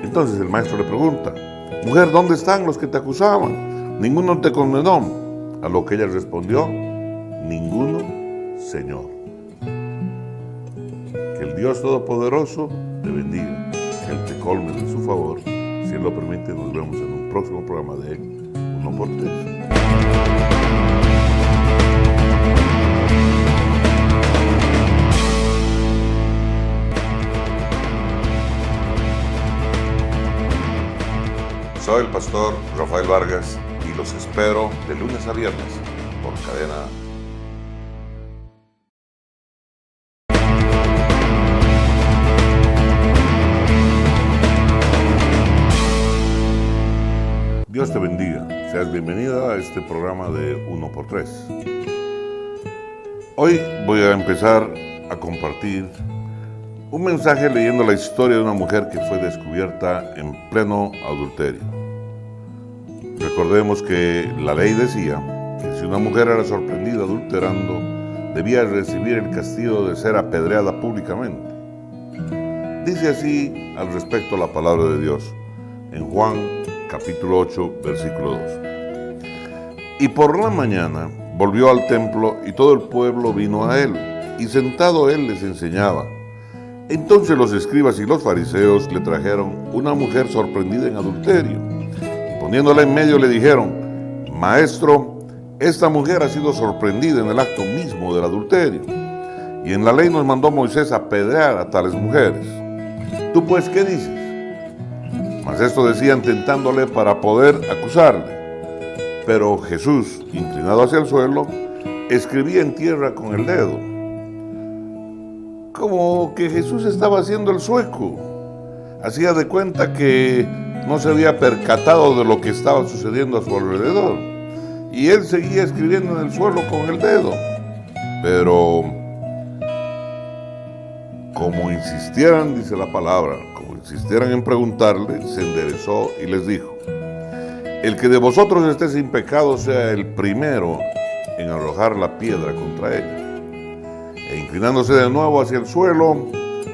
Entonces el maestro le pregunta, mujer, ¿dónde están los que te acusaban? Ninguno te condenó. A lo que ella respondió, ninguno, Señor. Que el Dios Todopoderoso te bendiga, que Él te colme de su favor. Si Él lo permite, nos vemos en un próximo programa de 1x3. Soy el pastor Rafael Vargas y los espero de lunes a viernes por Cadena. Dios te bendiga. Seas bienvenida a este programa de 1x3. Hoy voy a empezar a compartir un mensaje leyendo la historia de una mujer que fue descubierta en pleno adulterio. Recordemos que la ley decía que si una mujer era sorprendida adulterando, debía recibir el castigo de ser apedreada públicamente. Dice así al respecto la palabra de Dios en Juan capítulo 8, versículo 2. Y por la mañana volvió al templo y todo el pueblo vino a él, y sentado él les enseñaba. Entonces los escribas y los fariseos le trajeron una mujer sorprendida en adulterio, y poniéndola en medio le dijeron, Maestro, esta mujer ha sido sorprendida en el acto mismo del adulterio, y en la ley nos mandó Moisés apedrear a tales mujeres. ¿Tú pues qué dices? Mas esto decían tentándole para poder acusarle. Pero Jesús, inclinado hacia el suelo, escribía en tierra con el dedo. Como que Jesús estaba haciendo el sueco. Hacía de cuenta que no se había percatado de lo que estaba sucediendo a su alrededor. Y él seguía escribiendo en el suelo con el dedo. Pero como insistieran, dice la palabra, como insistieran en preguntarle, se enderezó y les dijo, el que de vosotros esté sin pecado sea el primero en arrojar la piedra contra ella. E inclinándose de nuevo hacia el suelo,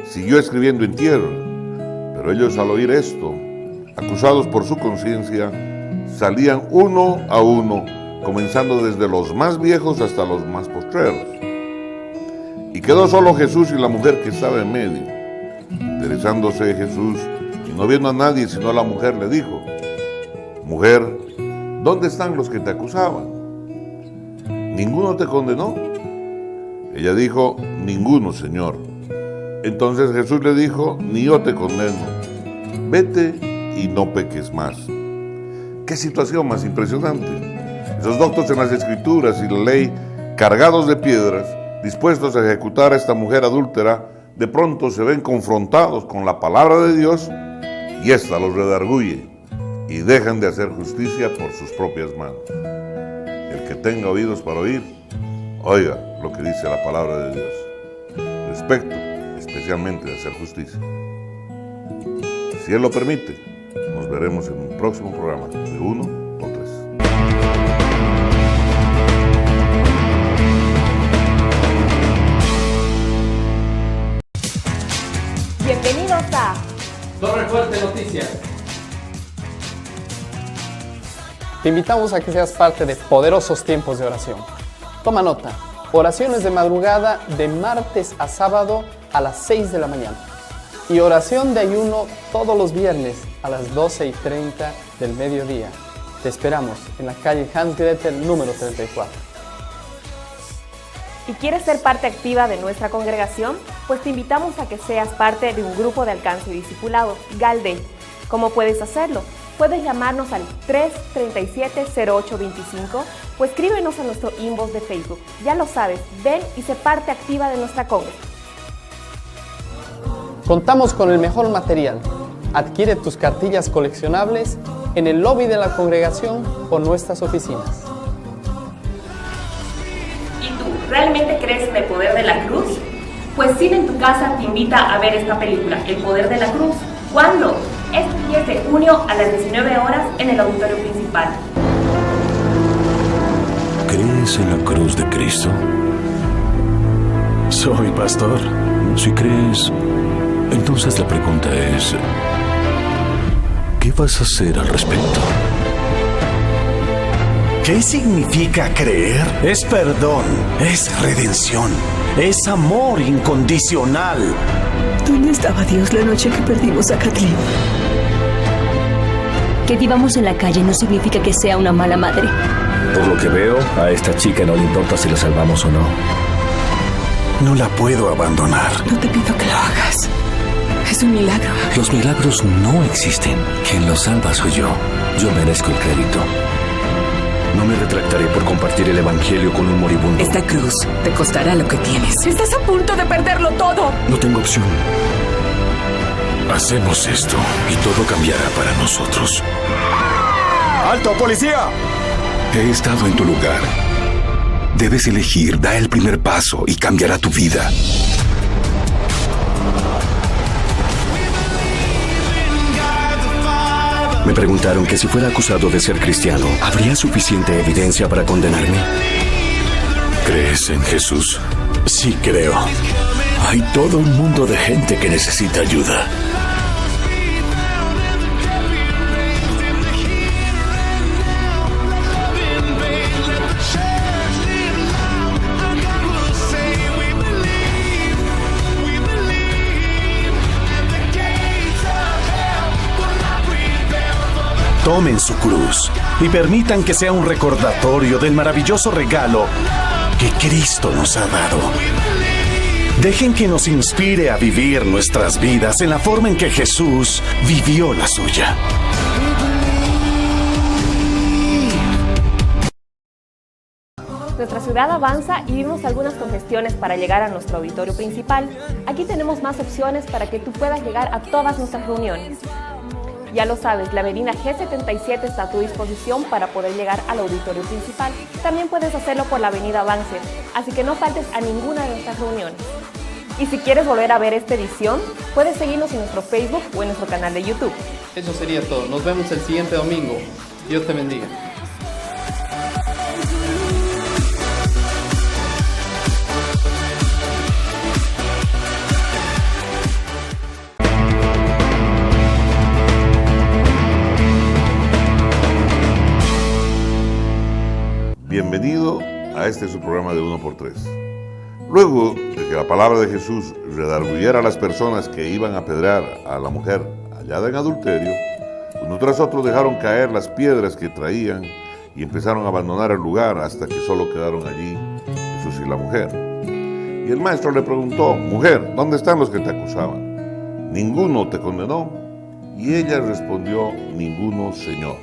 siguió escribiendo en tierra. Pero ellos al oír esto, acusados por su conciencia, salían uno a uno, comenzando desde los más viejos hasta los más postreros. Y quedó solo Jesús y la mujer que estaba en medio. Enderezándose Jesús y no viendo a nadie sino a la mujer, le dijo, Mujer, ¿dónde están los que te acusaban? ¿Ninguno te condenó? Ella dijo, ninguno, Señor. Entonces Jesús le dijo, ni yo te condeno. Vete y no peques más. Qué situación más impresionante. Esos doctos en las Escrituras y la ley, cargados de piedras, dispuestos a ejecutar a esta mujer adúltera, de pronto se ven confrontados con la palabra de Dios y ésta los redarguye y dejan de hacer justicia por sus propias manos. El que tenga oídos para oír, oiga lo que dice la palabra de Dios respecto especialmente de hacer justicia. Si Él lo permite, nos veremos en un próximo programa de 1x3. Bienvenidos a Torre Fuerte Noticias. Te invitamos a que seas parte de poderosos tiempos de oración. Toma nota, oraciones de madrugada de martes a sábado a las 6 de la mañana. Y oración de ayuno todos los viernes a las 12:30 del mediodía. Te esperamos en la calle Hans Gretel número 34. ¿Y quieres ser parte activa de nuestra congregación? Pues te invitamos a que seas parte de un grupo de alcance y discipulado, GALDE. ¿Cómo puedes hacerlo? Puedes llamarnos al 337-0825 o escríbenos a nuestro inbox de Facebook. Ya lo sabes, ven y sé parte activa de nuestra congregación. Contamos con el mejor material. Adquiere tus cartillas coleccionables en el lobby de la congregación o nuestras oficinas. ¿Y tú realmente crees en el poder de la cruz? Pues Cine en tu Casa te invita a ver esta película, El Poder de la Cruz. ¿Cuándo? Este 10 de junio a las 19 horas en el auditorio principal. ¿Crees en la cruz de Cristo? Soy pastor. Si crees, entonces la pregunta es, ¿qué vas a hacer al respecto? ¿Qué significa creer? Es perdón, es redención, es amor incondicional. ¿Dónde estaba Dios la noche que perdimos a Kathleen? Que vivamos en la calle no significa que sea una mala madre. Por lo que veo, a esta chica no le importa si la salvamos o no. No la puedo abandonar. No te pido que lo hagas. Es un milagro. Los milagros no existen. Quien los salva soy yo. Yo merezco el crédito. No me retractaré por compartir el evangelio con un moribundo. Esta cruz te costará lo que tienes. Estás a punto de perderlo todo. No tengo opción. Hacemos esto y todo cambiará para nosotros. ¡Alto, policía! He estado en tu lugar. Debes elegir, da el primer paso y cambiará tu vida. Me preguntaron que si fuera acusado de ser cristiano, ¿habría suficiente evidencia para condenarme? ¿Crees en Jesús? Sí, creo. Hay todo un mundo de gente que necesita ayuda. Tomen su cruz y permitan que sea un recordatorio del maravilloso regalo que Cristo nos ha dado. Dejen que nos inspire a vivir nuestras vidas en la forma en que Jesús vivió la suya. Nuestra ciudad avanza y vimos algunas congestiones para llegar a nuestro auditorio principal. Aquí tenemos más opciones para que tú puedas llegar a todas nuestras reuniones. Ya lo sabes, la avenida G77 está a tu disposición para poder llegar al auditorio principal. También puedes hacerlo por la avenida Avance, así que no faltes a ninguna de nuestras reuniones. Y si quieres volver a ver esta edición, puedes seguirnos en nuestro Facebook o en nuestro canal de YouTube. Eso sería todo. Nos vemos el siguiente domingo. Dios te bendiga. Bienvenido a este su programa de 1x3. Luego de que la palabra de Jesús redarguyera a las personas que iban a apedrear a la mujer hallada en adulterio, uno tras otro dejaron caer las piedras que traían y empezaron a abandonar el lugar hasta que solo quedaron allí Jesús y la mujer. Y el maestro le preguntó: mujer, ¿dónde están los que te acusaban? ¿Ninguno te condenó? Y ella respondió: ninguno, Señor.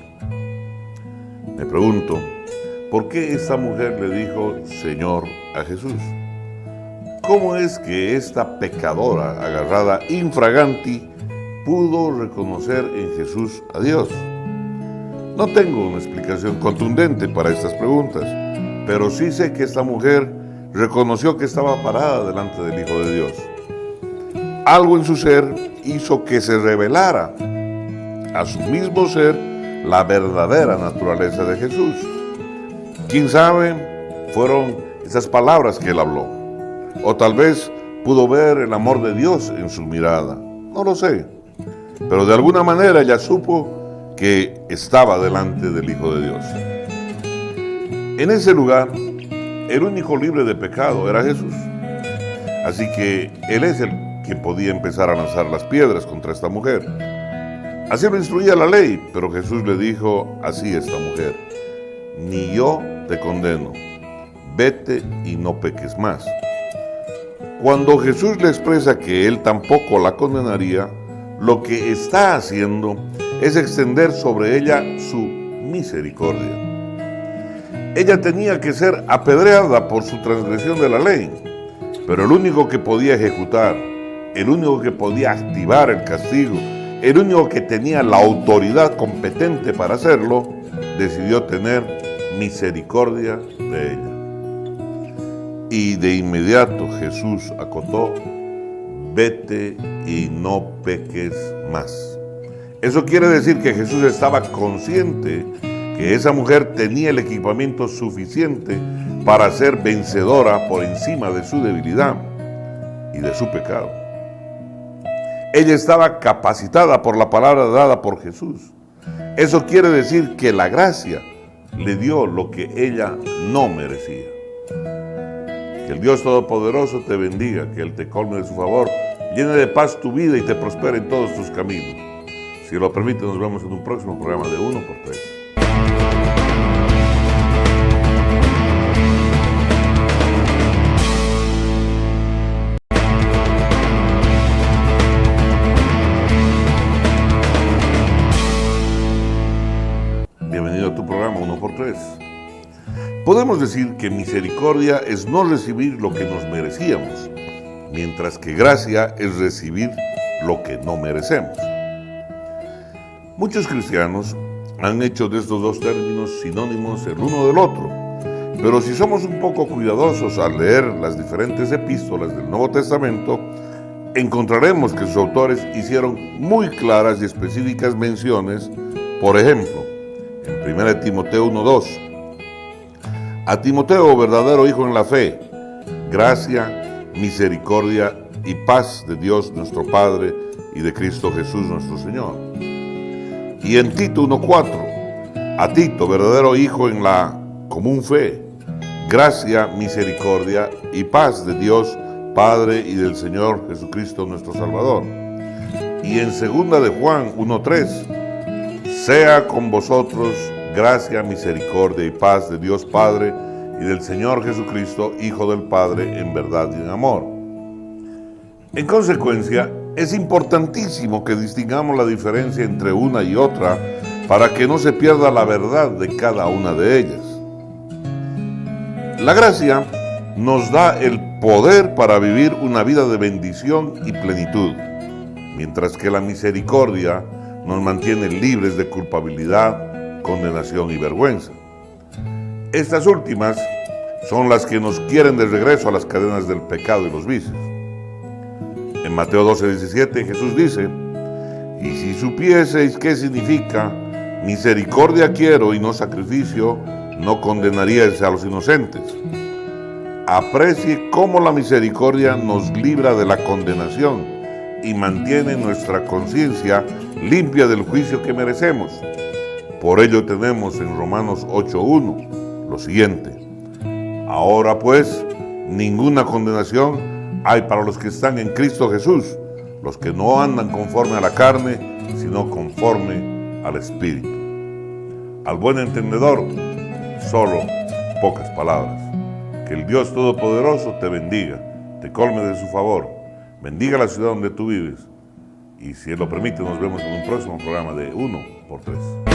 Me pregunto, ¿por qué esta mujer le dijo Señor a Jesús? ¿Cómo es que esta pecadora agarrada infraganti pudo reconocer en Jesús a Dios? No tengo una explicación contundente para estas preguntas, pero sí sé que esta mujer reconoció que estaba parada delante del Hijo de Dios. Algo en su ser hizo que se revelara a su mismo ser la verdadera naturaleza de Jesús. ¿Quién sabe? Fueron esas palabras que él habló. O tal vez pudo ver el amor de Dios en su mirada. No lo sé. Pero de alguna manera ella supo que estaba delante del Hijo de Dios. En ese lugar, el único libre de pecado era Jesús. Así que él es el quien podía empezar a lanzar las piedras contra esta mujer. Así lo instruía la ley, pero Jesús le dijo así a esta mujer: ni yo te condeno, vete y no peques más. Cuando Jesús le expresa que él tampoco la condenaría, lo que está haciendo es extender sobre ella su misericordia. Ella tenía que ser apedreada por su transgresión de la ley, pero el único que podía ejecutar, el único que podía activar el castigo, el único que tenía la autoridad competente para hacerlo, decidió tener misericordia de ella. Y de inmediato Jesús acotó: vete y no peques más. Eso quiere decir que Jesús estaba consciente que esa mujer tenía el equipamiento suficiente para ser vencedora por encima de su debilidad y de su pecado. Ella estaba capacitada por la palabra dada por Jesús. Eso quiere decir que la gracia le dio lo que ella no merecía. Que el Dios Todopoderoso te bendiga, que Él te colme de su favor, llene de paz tu vida y te prospere en todos tus caminos. Si lo permite, nos vemos en un próximo programa de 1x3. Bienvenido a tu programa 1x3. Podemos decir que misericordia es no recibir lo que nos merecíamos, mientras que gracia es recibir lo que no merecemos. Muchos cristianos han hecho de estos dos términos sinónimos el uno del otro, pero si somos un poco cuidadosos al leer las diferentes epístolas del Nuevo Testamento, encontraremos que sus autores hicieron muy claras y específicas menciones. Por ejemplo, en 1 Timoteo 1:2, a Timoteo, verdadero hijo en la fe, gracia, misericordia y paz de Dios nuestro Padre y de Cristo Jesús nuestro Señor. Y en Tito 1:4, a Tito, verdadero hijo en la común fe, gracia, misericordia y paz de Dios Padre y del Señor Jesucristo nuestro Salvador. Y en 2 de Juan 1:3, sea con vosotros gracia, misericordia y paz de Dios Padre y del Señor Jesucristo, Hijo del Padre, en verdad y en amor. En consecuencia, es importantísimo que distingamos la diferencia entre una y otra para que no se pierda la verdad de cada una de ellas. La gracia nos da el poder para vivir una vida de bendición y plenitud, mientras que la misericordia nos mantiene libres de culpabilidad, condenación y vergüenza. Estas últimas son las que nos quieren de regreso a las cadenas del pecado y los vicios. En Mateo 12:17 Jesús dice: y si supieseis qué significa misericordia quiero y no sacrificio, no condenaríais a los inocentes. Aprecie cómo la misericordia nos libra de la condenación y mantiene nuestra conciencia limpia del juicio que merecemos. Por ello tenemos en Romanos 8:1 lo siguiente: ahora pues, ninguna condenación hay para los que están en Cristo Jesús, los que no andan conforme a la carne, sino conforme al Espíritu. Al buen entendedor, solo pocas palabras. Que el Dios Todopoderoso te bendiga, te colme de su favor, bendiga la ciudad donde tú vives, y si Él lo permite, nos vemos en un próximo programa de 1x3.